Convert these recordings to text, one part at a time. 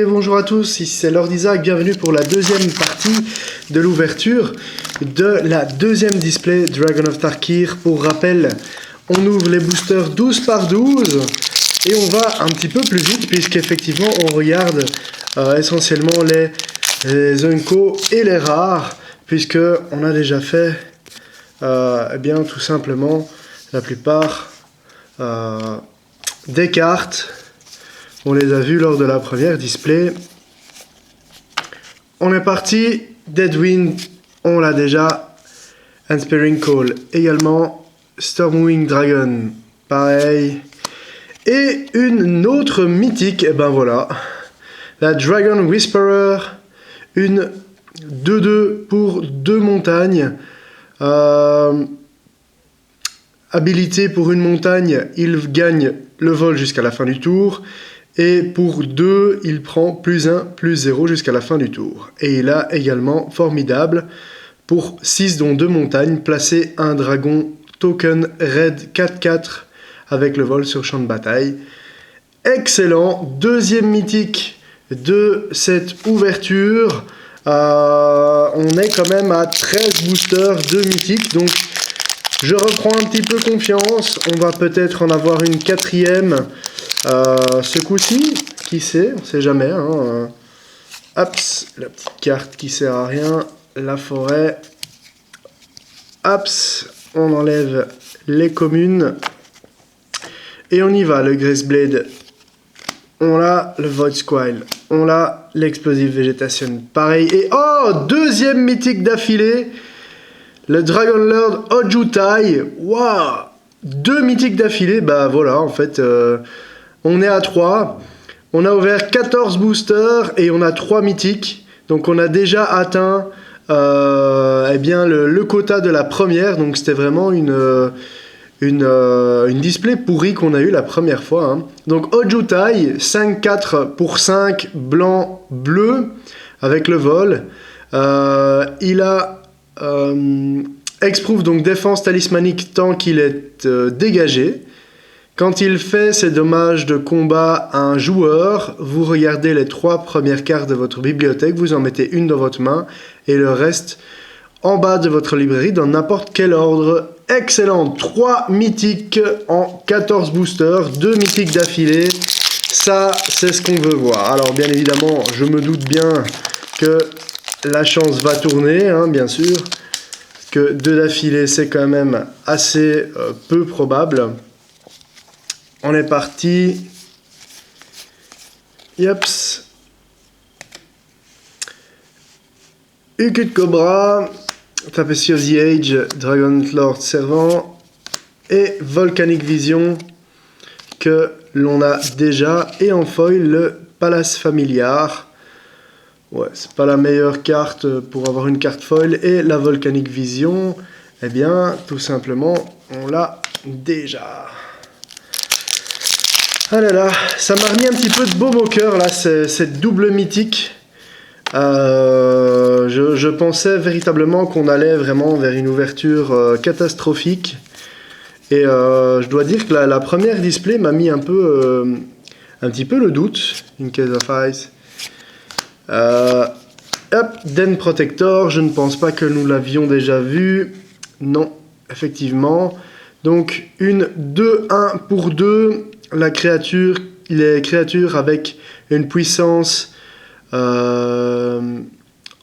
Et bonjour à tous, ici c'est Lord Isaac, bienvenue pour la deuxième partie de l'ouverture de la deuxième display Dragon of Tarkir. Pour rappel, on ouvre les boosters 12 par 12 et on va un petit peu plus vite puisqu'effectivement on regarde essentiellement les Unco et les rares, puisque on a déjà fait eh bien tout simplement la plupart des cartes. On les a vus lors de la première display. On est parti. Deadwind, on l'a déjà. Inspiring Call également. Stormwing Dragon, pareil. Et une autre mythique, et ben voilà. La Dragon Whisperer. Une 2-2 pour 2 montagnes. Habilité pour une montagne, il gagne le vol jusqu'à la fin du tour. Et pour 2, il prend +1, +0 jusqu'à la fin du tour. Et il a également, formidable, pour 6 dont 2 montagnes, placer un dragon token raid 4-4 avec le vol sur champ de bataille. Excellent, deuxième mythique de cette ouverture. On est quand même à 13 boosters de mythiques, donc je reprends un petit peu confiance. On va peut-être en avoir une quatrième ce coup-ci, qui sait, on sait jamais. Haps, la petite carte qui sert à rien, la forêt. Haps, on enlève les communes. Et on y va, le Graceblade. On l'a, le Void Squile. On l'a, l'Explosive Vegetation. Pareil. Et oh, deuxième mythique d'affilée. Le Dragon Lord Ojutai. Waouh, 2 mythiques d'affilée. Bah voilà, en fait... on est à 3, on a ouvert 14 boosters et on a 3 mythiques. Donc on a déjà atteint eh bien le quota de la première. Donc c'était vraiment une display pourrie qu'on a eu la première fois. Hein. Donc Ojutai, 5-4 pour 5, blanc, bleu, avec le vol. Il a Exprove, donc défense talismanique tant qu'il est dégagé. Quand il fait ses dommages de combat à un joueur, vous regardez les 3 premières cartes de votre bibliothèque, vous en mettez une dans votre main et le reste en bas de votre librairie dans n'importe quel ordre. Excellent, 3 mythiques en 14 boosters, 2 mythiques d'affilée, ça c'est ce qu'on veut voir. Alors bien évidemment, je me doute bien que la chance va tourner, hein, bien sûr, que 2 d'affilée c'est quand même assez peu probable. On est parti. Yeps. Uku de Cobra, Tapestry of the Age, Dragon Lord Servant et Volcanic Vision que l'on a déjà. Et en foil, le Palace Familiar. Ouais, c'est pas la meilleure carte pour avoir une carte foil. Et la Volcanic Vision, eh bien, tout simplement, on l'a déjà. Ah là là, ça m'a remis un petit peu de baume au cœur, là, cette double mythique. Je pensais véritablement qu'on allait vraiment vers une ouverture catastrophique. Et je dois dire que la première display m'a mis un petit peu le doute. In Case of Ice. Hop, Den Protector, je ne pense pas que nous l'avions déjà vu. Non, effectivement. Donc, une 2-1 pour 2. Les créatures avec une puissance en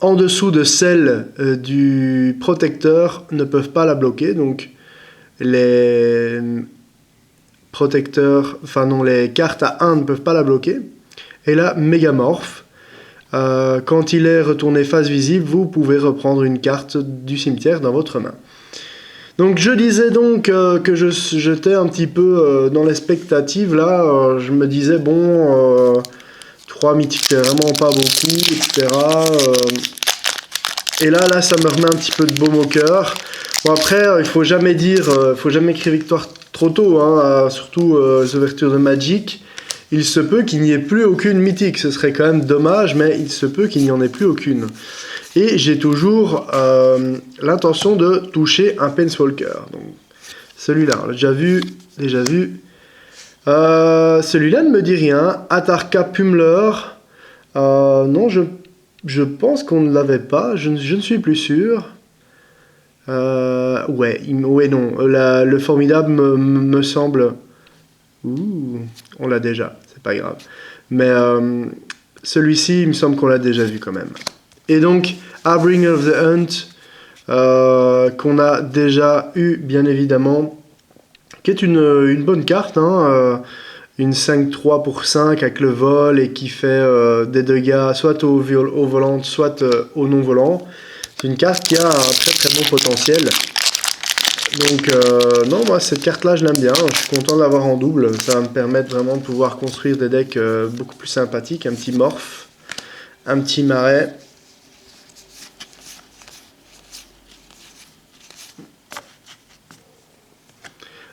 dessous de celle du protecteur ne peuvent pas la bloquer. Donc les protecteurs, enfin non, les cartes à 1 ne peuvent pas la bloquer. Et là, Mégamorph, quand il est retourné face visible, vous pouvez reprendre une carte du cimetière dans votre main. Donc je disais donc que j'étais un petit peu dans l'expectative là, je me disais bon, 3 mythiques c'est vraiment pas beaucoup, etc. Et là ça me remet un petit peu de baume au cœur. Bon après, il faut jamais crier victoire trop tôt, hein, surtout les ouvertures de Magic. Il se peut qu'il n'y ait plus aucune mythique, ce serait quand même dommage, mais il se peut qu'il n'y en ait plus aucune. Et j'ai toujours l'intention de toucher un Planeswalker. Donc, celui-là, on l'a déjà vu. Celui-là ne me dit rien. Atarka Pumler, Non, je pense qu'on ne l'avait pas. Je ne suis plus sûr. Ouais, non. Le formidable me semble. Ouh, on l'a déjà. C'est pas grave. Mais celui-ci, il me semble qu'on l'a déjà vu quand même. Et donc, Harbinger of the Hunt, qu'on a déjà eu, bien évidemment, qui est une bonne carte, hein, une 5-3 pour 5 avec le vol et qui fait des dégâts soit au volant, soit au non-volant. C'est une carte qui a un très très bon potentiel. Donc non, moi cette carte-là je l'aime bien, je suis content de l'avoir en double, ça va me permettre vraiment de pouvoir construire des decks beaucoup plus sympathiques, un petit morph, un petit marais.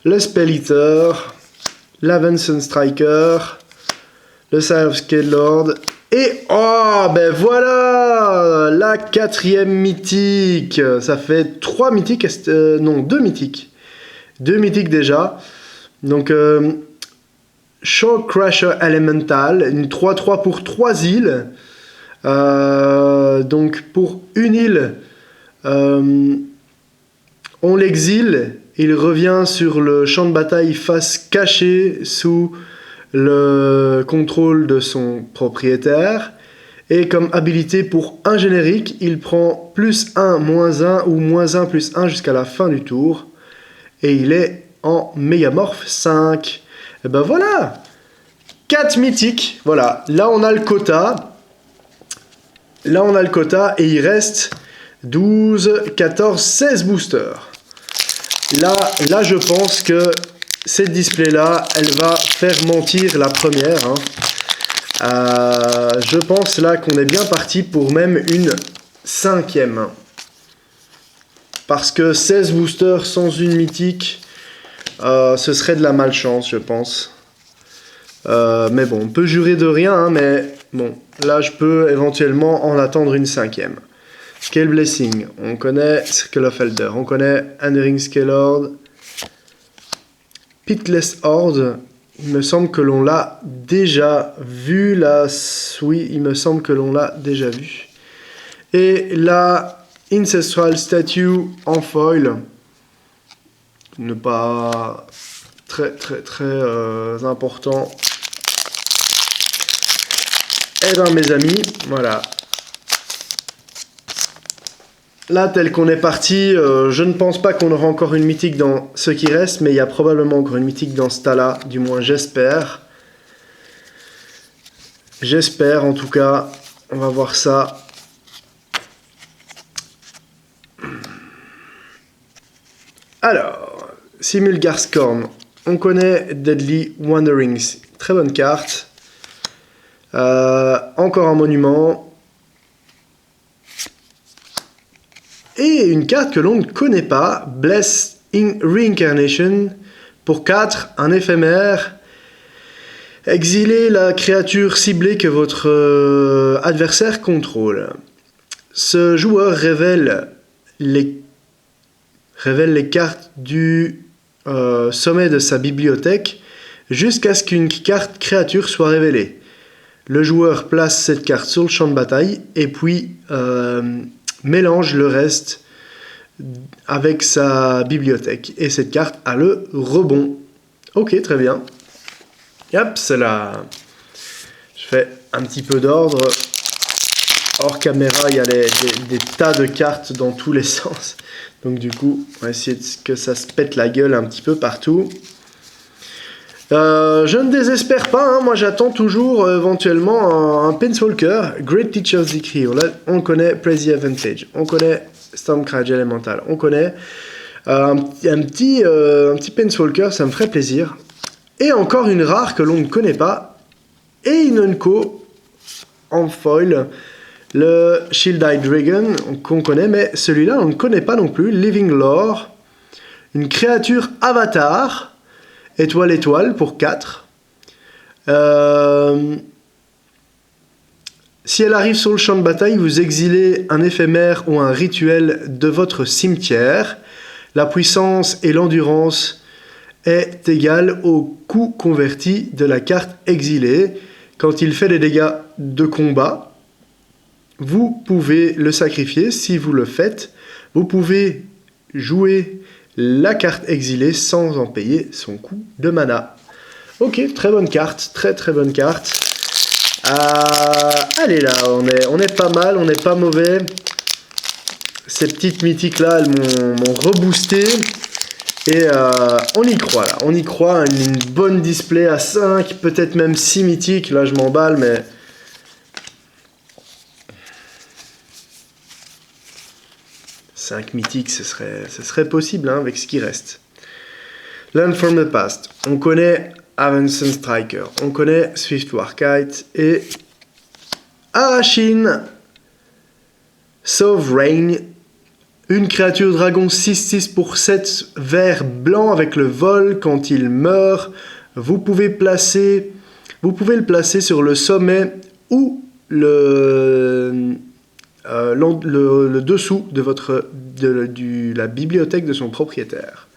Le Spell Eater, l'Avenson Striker, le Sire of Scalelord, et oh ben voilà la 4e mythique. Ça fait 3 mythiques, non 2 mythiques. 2 mythiques déjà. Donc Shore Crusher Elemental, une 3-3 pour 3 îles. Donc pour une île, on l'exile, il revient sur le champ de bataille face cachée sous le contrôle de son propriétaire. Et comme habilité pour un générique, il prend +1, -1 ou -1, +1 jusqu'à la fin du tour. Et il est en Mégamorph 5. Et ben voilà, 4 mythiques. Voilà, là on a le quota. Là on a le quota et il reste 12, 14, 16 boosters. Là je pense que cette display-là, elle va faire mentir la première. Hein. Je pense là qu'on est bien parti pour même une 5e. Parce que 16 boosters sans une mythique, ce serait de la malchance, je pense. Mais bon, on peut jurer de rien, hein, mais bon, là je peux éventuellement en attendre une 5e. Scale Blessing, on connaît Circle of Elder, on connaît Enduring Scalelord. Pitless Horde, il me semble que l'on l'a déjà vu. Là, oui, il me semble que l'on l'a déjà vu. Et la Ancestral Statue en foil, ne pas très important. Eh bien mes amis, voilà. Là, tel qu'on est parti, je ne pense pas qu'on aura encore une mythique dans ce qui reste, mais il y a probablement encore une mythique dans ce tas-là, du moins j'espère. J'espère en tout cas, on va voir ça. Alors, Simulgar Scorn, on connaît Deadly Wanderings, très bonne carte. Encore un monument. Et une carte que l'on ne connaît pas, Bless in Reincarnation, pour 4, un éphémère. Exilez la créature ciblée que votre adversaire contrôle. Ce joueur révèle les cartes du sommet de sa bibliothèque jusqu'à ce qu'une carte créature soit révélée. Le joueur place cette carte sur le champ de bataille et puis mélange le reste avec sa bibliothèque. Et cette carte a le rebond. Ok, très bien. Hop, c'est là. Je fais un petit peu d'ordre. Hors caméra, il y a des tas de cartes dans tous les sens. Donc du coup, on va essayer que ça se pète la gueule un petit peu partout. Je ne désespère pas, hein. Moi j'attends toujours éventuellement un Planeswalker, Great Teacher's Decree. On connaît Praise the Advantage, on connaît Stormcrag Elemental, on connaît un petit Planeswalker, ça me ferait plaisir. Et encore une rare que l'on ne connaît pas, et une Unco en foil, le Shield-Eye Dragon qu'on connaît, mais celui-là on ne connaît pas non plus, Living Lore, une créature avatar. Étoile pour 4. Si elle arrive sur le champ de bataille, vous exilez un éphémère ou un rituel de votre cimetière. La puissance et l'endurance est égale au coût converti de la carte exilée. quand il fait des dégâts de combat, vous pouvez le sacrifier. Si vous le faites, vous pouvez jouer la carte exilée sans en payer son coût de mana. Ok, très bonne carte, très bonne carte. Allez là, on est pas mal, on n'est pas mauvais. Ces petites mythiques là, elles m'ont reboosté. Et on y croit là, on y croit, une bonne display à 5, peut-être même 6 mythiques. Là je m'emballe, mais... mythiques, ce serait possible hein, avec ce qui reste. Land from the Past. On connaît Avanson Striker. On connaît Swift Warkite. Et Arachine Sovereign. Une créature dragon 6/6 pour 7 vert blanc avec le vol. Quand il meurt, vous pouvez le placer sur le sommet ou le dessous de la bibliothèque de son propriétaire.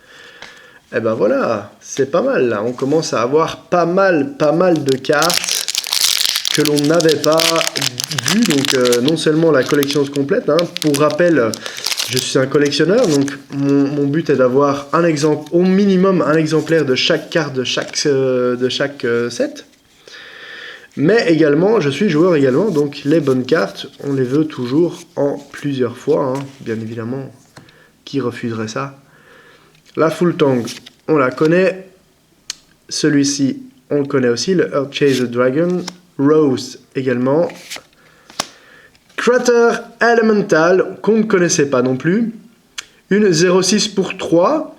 Et ben voilà, c'est pas mal là. On commence à avoir pas mal de cartes que l'on n'avait pas vues. Donc non seulement la collection complète, hein. Pour rappel, je suis un collectionneur, donc mon but est d'avoir au minimum un exemplaire de chaque carte de chaque set. Mais également, je suis joueur également, donc les bonnes cartes, on les veut toujours en plusieurs fois, hein. Bien évidemment, qui refuserait ça? La Full Tongue, on la connaît. Celui-ci, on le connaît aussi, le Earthchaser Dragon. Rose également. Crater Elemental, qu'on ne connaissait pas non plus. Une 0/6 pour 3,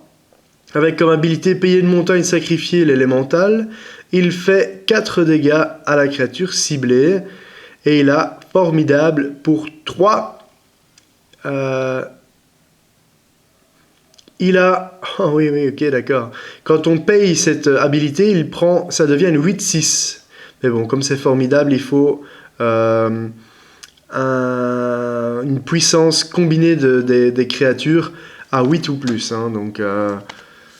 avec comme habilité payer une montagne, sacrifier l'élémental. Il fait 4 dégâts à la créature ciblée. Et il a formidable pour 3. Il a... Oh oui, ok, d'accord. Quand on paye cette habilité, ça devient une 8/6. Mais bon, comme c'est formidable, il faut une puissance combinée des créatures à 8 ou plus. Hein, donc,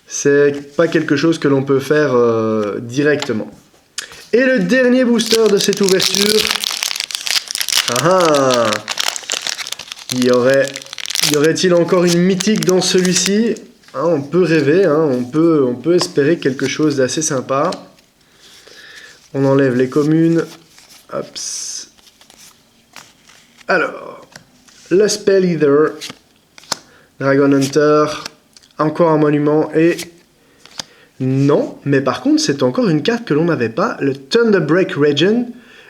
c'est pas quelque chose que l'on peut faire directement. Et le dernier booster de cette ouverture... Y aurait-il encore une mythique dans celui-ci? Hein, on peut rêver, hein, on peut espérer quelque chose d'assez sympa. On enlève les communes. Hops. Alors, le Spell Eater, Dragon Hunter, encore un monument et... Non, mais par contre, c'est encore une carte que l'on n'avait pas, le Thunderbreak Regent,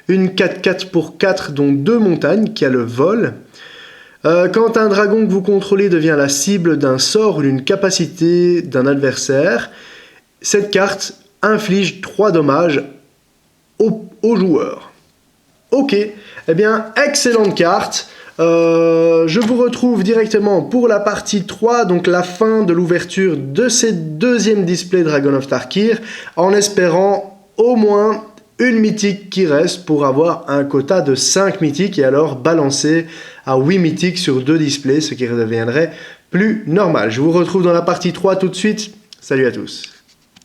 une 4/4 pour 4, dont 2 montagnes, qui a le vol. Quand un dragon que vous contrôlez devient la cible d'un sort ou d'une capacité d'un adversaire, cette carte inflige 3 dommages au joueur. Ok, eh bien, excellente carte. Je vous retrouve directement pour la partie 3, donc la fin de l'ouverture de cette deuxième display Dragon of Tarkir, en espérant au moins une mythique qui reste pour avoir un quota de 5 mythiques et alors balancer à 8 mythiques sur 2 displays, ce qui redeviendrait plus normal. Je vous retrouve dans la partie 3 tout de suite. Salut à tous.